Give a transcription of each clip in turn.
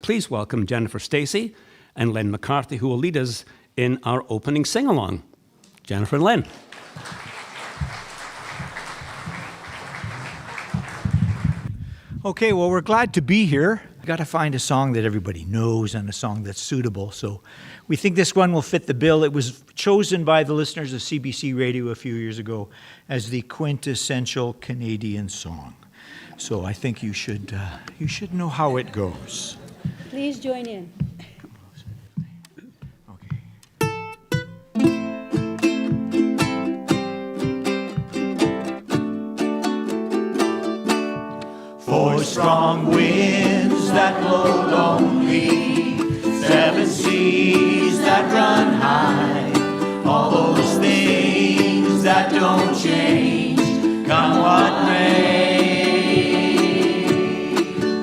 Please welcome Jennifer Stacey and Len McCarthy, who will lead us in our opening sing-along. Jennifer and Len. Okay, well, we're glad to be here. We've got to find a song that everybody knows and a song that's suitable. So we think this one will fit the bill. It was chosen by the listeners of CBC Radio a few years ago as the quintessential Canadian song. So I think you should know how it goes. Please join in. Four strong winds that blow lonely, seven seas that run high, all those things that don't change, come what may.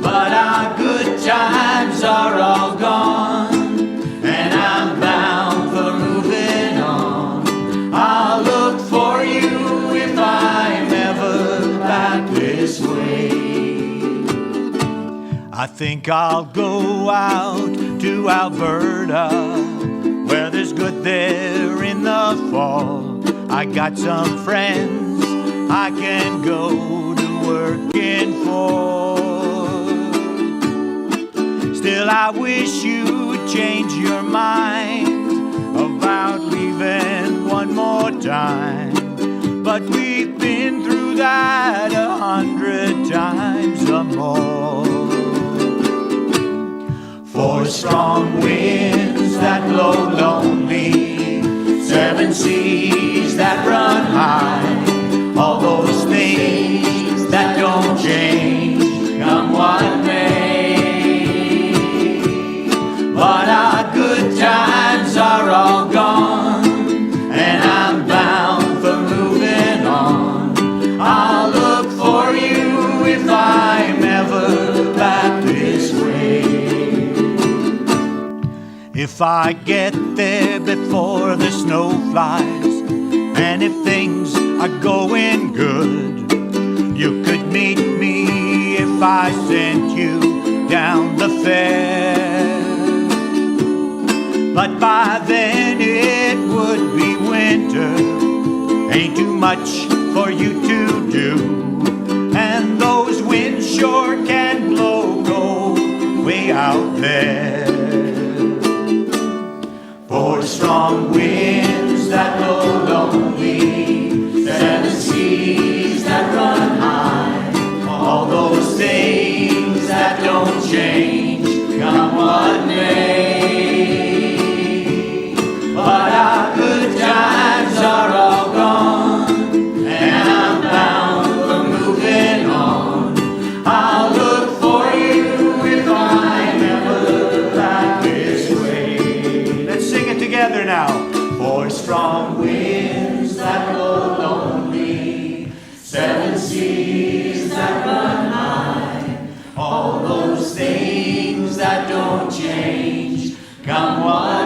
But our good times are all gone, and I'm bound for moving on. I'll look for you if I'm ever back this way. I think I'll go out to Alberta, where there's good there in the fall. I got some friends I can go to working for. Still, I wish you'd change your mind about leaving one more time. But we've been through that 100 times or more. Four strong winds that blow lonely, seven seas that run high, all those things that don't change, come what may. But our good times are all gone, and I'm bound for moving on. I'll look for you if I'm ever back this way. If I get there before the snow flies, and if things are going good, you could meet me if I sent you down the fair. But by then it would be winter, ain't too much for you to do, and those winds sure can blow cold way out there. Four strong winds that blow lonely, seven seas that run high, all those things that don't change, come what may. But our good times are all gone, and I'm bound for moving on. I'll look for you if I'm ever back this way. Sing it together now. Four strong winds that blow lonely, seven seas that run high, all those things that don't change, come what